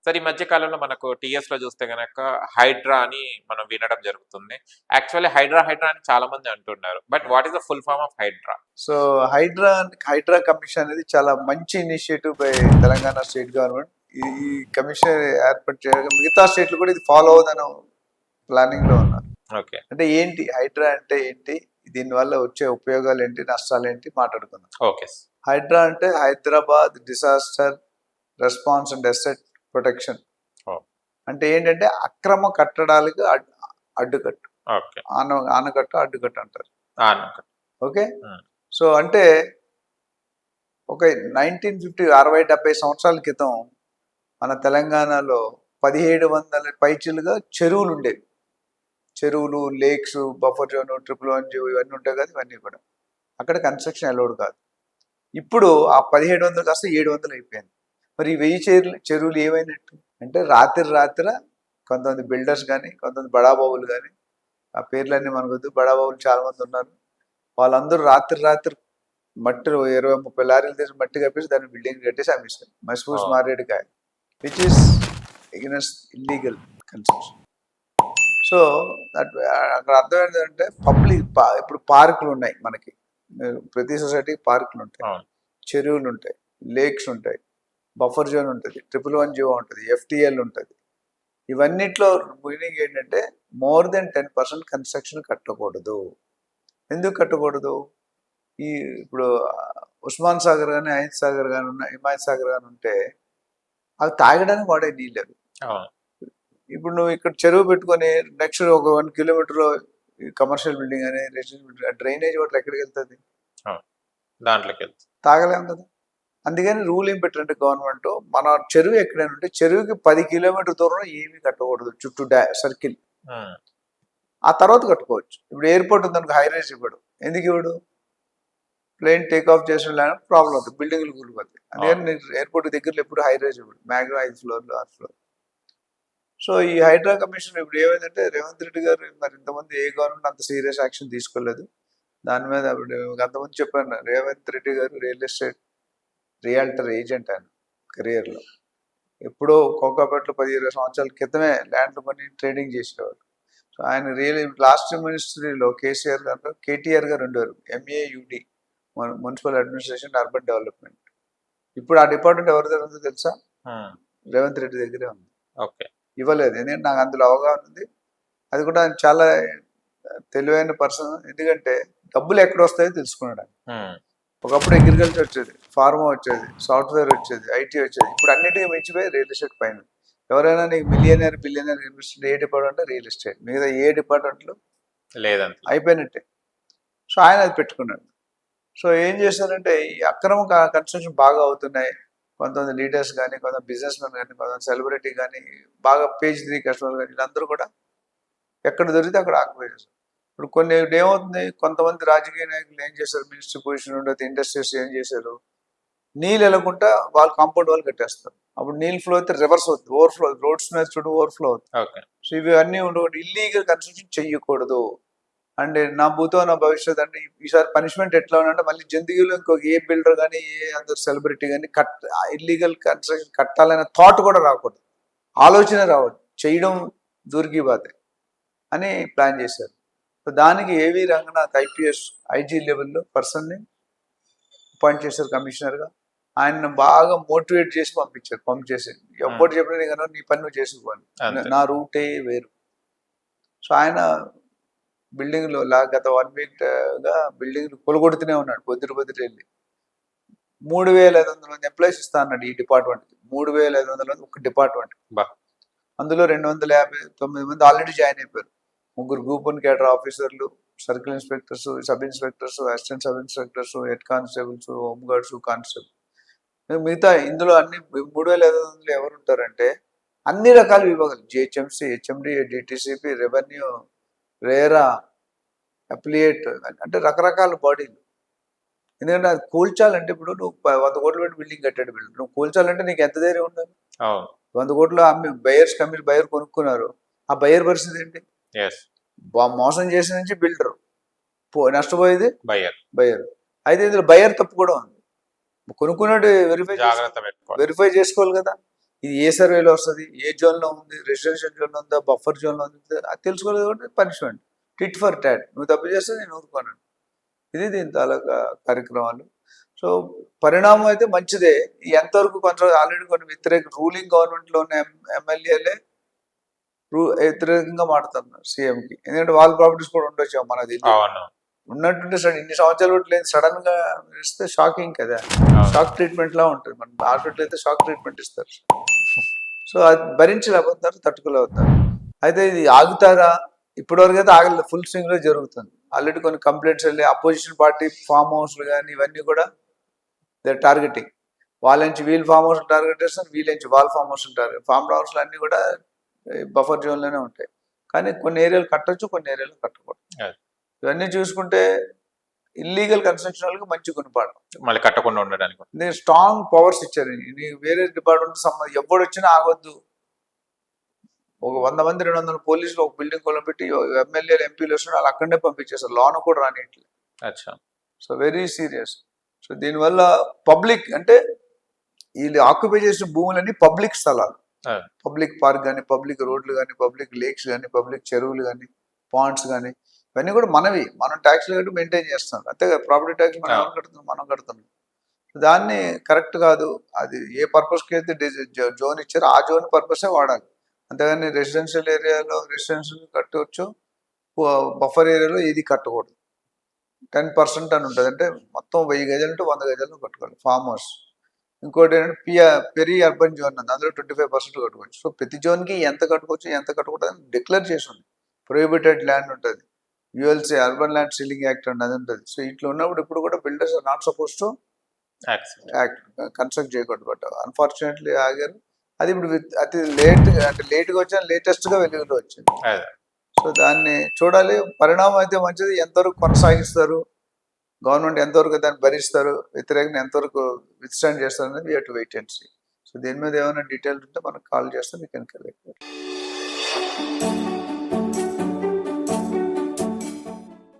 Sir ఈ మధ్య కాలంలో మనకు టీఎస్ లో చూస్తే గనక హైడ్రా అని మనం వినడం జరుగుతుంది. యాక్చువల్లీ హైడ్రా హైడ్రా అని చాలా మంది అంటున్నారు. But what is the full form of Hydraa? So Hydraa commission అనేది చాలా మంచి initiative by Telangana state government. ఈ కమిషన్ ఏర్పాటు చేయడం మిగతా స్టేట్లు కూడా ఇది ఫాలో అవుదని ప్లానింగ్ లో ఉన్నారు. ఓకే. అంటే ఏంటి హైడ్రా అంటే ఏంటి, దీనివల్ల వచ్చే ఉపయోగాలు ఏంటి, నష్టాలు ఏంటి మాట్లాడుకుందాం. ఓకే. హైడ్రా అంటే Hyderabad disaster response and asset protection. Oh. అంటే ఏంటంటే అక్రమ కట్టడాలకు అడ్డుకట్టు, ఓకే. ఆనకట్టు అడ్డుకట్టు అంటారు. ఓకే. Hmm. సో అంటే ఒక 1950 60-70 సంవత్సరాల క్రితం మన తెలంగాణలో 1700 పైచిలుగా చెరువులు ఉండేవి. చెరువులు, లేక్స్, బఫర్ జోన్, 111 ఇవన్నీ ఉంటాయి కదా, ఇవన్నీ కూడా అక్కడ కన్స్ట్రక్షన్ అలౌడ్ కాదు. ఇప్పుడు ఆ 1700 కాస్త 700 అయిపోయింది. మరి ఈ 1000 చెరువులు ఏమైనట్టు అంటే రాత్రి కొంతమంది బిల్డర్స్ కానీ కొంతమంది బడాబాబులు కానీ, ఆ పేర్లన్నీ మనకు వద్దు, బడాబాబులు చాలా మంది ఉన్నారు, వాళ్ళందరూ రాత్రి మట్టిలో 20-30 లారీలు తీసి మట్టి కప్పేసి దాన్ని బిల్డింగ్ కట్టేసి అమ్మేస్తారు. మస్బూస్ మారేడుకాయ, which is against illegal construction. So అక్కడ అర్థం ఏంటంటే ఇప్పుడు పార్కులు ఉన్నాయి మనకి, ప్రతి సొసైటీకి పార్కులు ఉంటాయి, చెరువులు ఉంటాయి, లేక్స్ ఉంటాయి, బఫర్ జోన్ ఉంటుంది, 111 ఉంటుంది, FTL ఉంటుంది. ఇవన్నిట్లో మీనింగ్ ఏంటంటే మోర్ దెన్ 10% కన్స్ట్రక్షన్ కట్టకూడదు. ఎందుకు కట్టకూడదు? ఇప్పుడు ఉస్మాన్ సాగర్ కానీ, అహిత్ సాగర్ కానీ హిమాయత్ సాగర్ కానీ ఉంటే అవి తాగడానికి వాడే నీళ్ళు అవి. ఇప్పుడు నువ్వు ఇక్కడ చెరువు పెట్టుకొని నెక్స్ట్ ఒక 1 కిలోమీటర్లో కమర్షియల్ బిల్డింగ్ అని, రెసిడెన్షియల్ బిల్డింగ్, డ్రైనేజ్ వాటర్ ఎక్కడికి వెళ్తుంది? దాంట్లోకి వెళ్తుంది, తాగలేము కదా. అందుకని రూల్ ఏం పెట్టారంటే గవర్నమెంట్, మన చెరువు ఎక్కడైనా ఉంటే చెరువుకి 10 కిలోమీటర్ దూరంలో ఏమీ కట్టకూడదు, చుట్టూ సర్కిల్. ఆ తర్వాత కట్టుకోవచ్చు. ఇప్పుడు ఎయిర్పోర్ట్ ఉందనుకో, హైరైజ్ ఇవ్వడు. ఎందుకు ఇవ్వడు? ప్లేన్ టేక్ ఆఫ్ చేసిన ల్యాండ్ ప్రాబ్లం అవుతుంది, బిల్డింగ్లు కూలిపోతాయి. అందుకని ఎయిర్పోర్ట్ దగ్గరలో ఎప్పుడు హైరైజ్ ఇవ్వడు, మ్యాక్సిమం 5 ఫ్లోర్లు 6 ఫ్లోర్. సో ఈ హైడ్రా కమిషన్ ఇప్పుడు ఏమైందంటే రేవంత్ రెడ్డి గారు మరి ఇంతమంది ఏ గవర్నమెంట్ అంత సీరియస్ యాక్షన్ తీసుకోలేదు దాని మీద. అప్పుడు అంతమంది చెప్పాను, రేవంత్ రెడ్డి గారు రియాల్టర్ ఏజెంట్ ఆయన కెరియర్లో. ఎప్పుడో కోకాపేటలో 10-20 సంవత్సరాల క్రితమే ల్యాండ్లు కొని ట్రేడింగ్ చేసేవారు. సో ఆయన లాస్ట్ మినిస్ట్రీలో కేటీఆర్ గారు ఉండేవారు, MAUD, municipal administration urban development. ఇప్పుడు ఆ డిపార్ట్మెంట్ ఎవరి దగ్గర ఉందో తెలుసా? రేవంత్ రెడ్డి దగ్గరే ఉంది. ఓకే. ఇవ్వలేదు, ఎందుకంటే నాకు అందులో అవగాహన ఉంది. అది కూడా ఆయన చాలా తెలివైన పర్సన్, ఎందుకంటే డబ్బులు ఎక్కడ వస్తాయో తెలుసుకున్నాడు. ఒకప్పుడు అగ్రికల్చర్ వచ్చేది, ఫార్మా వచ్చేది, సాఫ్ట్వేర్ వచ్చేది, IT వచ్చేది. ఇప్పుడు అన్నిటికీ మించిపోయి రియల్ ఎస్టేట్ పైన. ఎవరైనా నీకు బిలియనర్ ఇన్వెస్టర్ ఏ డిపార్ట్మెంట్? Real estate. మిగతా ఏ డిపార్ట్మెంట్లు లేదండి, అయిపోయినట్టే. సో ఆయన అది పెట్టుకున్నాడు. సో ఏం చేశారంటే ఈ అక్రమ కన్స్ట్రక్షన్ బాగా అవుతున్నాయి. కొంతమంది లీడర్స్ కానీ, కొంతమంది బిజినెస్ మెన్ కానీ, కొంతమంది సెలబ్రిటీ కానీ, బాగా పేజ్ 3 కస్టమర్స్ కానీ, వీళ్ళందరూ కూడా ఎక్కడ దొరికితే అక్కడ ఆక్యుపై చేస్తారు. ఇప్పుడు కొన్ని ఏమవుతుంది, కొంతమంది రాజకీయ నాయకులు ఏం చేశారు, మినిస్టర్ పొజిషన్ ఉండదు, ఇండస్ట్రీస్ ఏం చేశారు, నీళ్ళు వెళ్ళకుండా వాళ్ళు కాంపౌండ్ వాళ్ళు కట్టేస్తారు. అప్పుడు నీళ్ళు ఫ్లో అయితే రివర్స్ అవుతుంది, ఓవర్ఫ్లో, రోడ్స్ మీద చుట్టూ ఓవర్ఫ్లో అవుతుంది. సో ఇవి అన్నీ ఉండకూడదు, ఇల్లీగల్ కన్స్ట్రక్షన్ చెయ్యకూడదు. అండ్ నా భూతో నా భవిష్యత్ అంటే ఈసారి పనిష్మెంట్ ఎట్లా ఉందంటే మళ్ళీ జిందగీలో ఇంకొక ఏ బిల్డర్ కానీ, ఏ అందరు సెలబ్రిటీ కానీ ఇల్లీగల్ కన్స్ట్రక్షన్ కట్టాలనే థాట్ కూడా రాకూడదు, ఆలోచన రావద్దు, చేయడం దూరికి బాధే అని ప్లాన్ చేశారు. సో దానికి ఏవి రంగనాథ్ IPS IG లెవెల్లో పర్సన్ని అపాయింట్ చేశారు కమిషనర్గా. ఆయన బాగా మోటివేట్ చేసి పంపించేసి ఎప్పుడు చెప్పినా కదా నీ పని నువ్వు చేసుకోవాలి, నా రూటే వేరు. సో ఆయన బిల్డింగ్లో గత 1 వీక్గా బిల్డింగ్లు కొలగొడుతూనే ఉన్నాడు, పొద్దురు వెళ్ళి. 3500 మంది ఎంప్లాయీస్ ఇస్తా అన్నాడు ఈ డిపార్ట్మెంట్కి. 3500 మంది ఒక డిపార్ట్మెంట్. అందులో 259 మంది ఆల్రెడీ జాయిన్ అయిపోయారు. 3 గ్రూప్ 1 కేడర్ ఆఫీసర్లు, circle inspectors, sub inspectors, assistant sub inspectors, head constables, home guards, constable. మిగతా ఇందులో అన్ని 3500 ఎవరు ఉంటారంటే అన్ని రకాల విభాగాలు, GHMC, HMD, DTCP, revenue, RERA, appellate, అంటే రకరకాల బాడీలు. ఎందుకంటే అది కూల్చాలంటే ఇప్పుడు నువ్వు 100 కోట్లు పెట్టి బిల్డింగ్ కట్టాడు బిల్డర్, నువ్వు కూల్చాలంటే నీకు ఎంత ధైర్యం ఉండాలి? 100 కోట్లు అమ్మి బయర్ కొనుక్కున్నారు, ఆ బయర్ పరిస్థితి ఏంటి? మోసం చేసిన నుంచి బిల్డర్, నష్టపోయేది బయర్. అయితే ఇందులో బయర్ తప్పు కూడా ఉంది, కొనుక్కున్నాడు వెరిఫై చేసుకోవాలి కదా. ఇది ఏ సర్వేలో వస్తుంది, ఏ జోన్లో ఉంది, రెసిడెన్షియల్ జోన్లో ఉందా, బఫర్ జోన్లో ఉంది, అది తెలుసుకోలేదు కాబట్టి పనిష్మెంట్. టిట్ ఫర్ టాట్, నువ్వు తప్పు చేస్తే నేను ఊరుకోను. ఇది దీని తాలూకా కార్యక్రమాలు. సో పరిణామం అయితే మంచిదే. ఎంతవరకు కొంచెం ఆల్రెడీ కొన్ని వ్యతిరేక రూలింగ్ గవర్నమెంట్లో ఉన్న ఎమ్మెల్యేలే వ్యతిరేకంగా మాట్లాడుతున్నారు సీఎంకి. ఎందుకంటే వాళ్ళ ప్రాపర్టీస్ కూడా ఉండొచ్చు మనది. అవును. ఉన్నట్టుంటే ఇన్ని సంవత్సరాలు లేదు, సడన్ గా ఇస్తే షాకింగ్ కదా. అవును. షాక్ ట్రీట్మెంట్ లా ఉంటుంది. మన హాస్పిటల్ అయితే షాక్ ట్రీట్మెంట్ ఇస్తారు. సో అది భరించలేకపోతారు, తట్టుకోలేకపోతారు. అయితే ఇది ఆగుతారా? ఇప్పటివరకు అయితే ఆగలేదు, ఫుల్ స్వింగ్ లో జరుగుతుంది. ఆల్రెడీ కొన్ని కంప్లైంట్స్ వెళ్ళి అపోజిషన్ పార్టీ ఫామ్ హౌస్లు కానీ ఇవన్నీ కూడా టార్గెటింగ్. వాళ్ళ నుంచి వీళ్ళు ఫామ్ హౌస్ టార్గెట్ చేస్తారు, వీళ్ళ నుంచి వాళ్ళ ఫామ్ హౌస్ టార్గెట్. ఫామ్ హౌస్లు అన్నీ కూడా బఫర్ జోన్లోనే ఉంటాయి. కానీ కొన్ని ఏరియాలు కట్టొచ్చు, కొన్ని ఏరియాలు కట్టకూడదు. Yes. ఇవన్నీ చూసుకుంటే ఇల్లీగల్ కన్స్ట్రక్షన్ వాళ్ళకి మంచి గుణపాఠం. మళ్ళీ కట్టకుండా ఉండడానికి. నేను స్ట్రాంగ్ పవర్స్ ఇచ్చారు. నీకు వేరే డిపార్ట్మెంట్ సంబంధం ఎవడు వచ్చినా ఆగొద్దు. ఒక 100 మంది 200 పోలీసులు ఒక బిల్డింగ్ కొలం పెట్టి ఎమ్మెల్యేలు ఎంపీలు వస్తున్నారు, వాళ్ళు అక్కడనే పంపించేస్తారు, లోన కూడా రానిట్లే. అచ్చా. So very serious. సో దీనివల్ల పబ్లిక్ అంటే వీళ్ళు ఆక్యుపై చేసిన భూములన్నీ పబ్లిక్ స్థలాలు. పబ్లిక్ పార్క్ కానీ, పబ్లిక్ రోడ్లు కానీ, పబ్లిక్ లేక్స్ కానీ, పబ్లిక్ చెరువులు కానీ, పాండ్స్ కానీ, ఇవన్నీ కూడా మనవి. మనం ట్యాక్స్లు కట్టి మెయింటైన్ చేస్తాం. అంతే కదా, ప్రాపర్టీ ట్యాక్స్ మనం కడుతున్నాం. దాన్ని కరెక్ట్ కాదు. అది ఏ పర్పస్కి అయితే జోన్ ఇచ్చారో ఆ జోన్ పర్పసే వాడాలి. అంతేగాని రెసిడెన్షియల్ ఏరియాలో రెసిడెన్షియల్ కట్టవచ్చు, బఫర్ ఏరియాలో ఇది కట్టకూడదు. 10% అని ఉంటుంది. అంటే మొత్తం 1000 గజాలు అంటే 100 గజాలు కట్టుకోవాలి ఫామ్ హౌస్. ఇంకోటి ఏంటంటే పెరి అర్బన్ జోన్ ఉంది, అందులో 25% కట్టుకోవచ్చు. సో ప్రతి జోన్కి ఎంత కట్టుకోవచ్చు, ఎంత కట్టుకోవద్దు అని డిక్లేర్ చేసి ఉంది. ప్రొహిబిటెడ్ ల్యాండ్ ఉంటుంది, ULC urban land ceiling act అని అది ఉంటుంది. సో ఇట్లా ఉన్నప్పుడు ఇప్పుడు కూడా builders are not suppose to act construct చేయకూడదు. బట్ అన్ఫార్చునేట్లీ ఆగారు. అది ఇప్పుడు అతి లేట్గా వచ్చిన లేటెస్ట్గా వెలుగులో వచ్చింది. సో దాన్ని చూడాలి. పరిణామం అయితే మంచిది. ఎంతవరకు కొనసాగిస్తారు, గవర్నమెంట్ ఎంతవరకు దాన్ని భరిస్తారు, వ్యతిరేకంగా ఎంతవరకు విత్స్టాండ్ చేస్తారు అనేది we have to wait and see. So దీని మీద ఏమైనా డీటెయిల్స్ ఉంటే మనకు కాల్ చేస్తే మీకు కనుక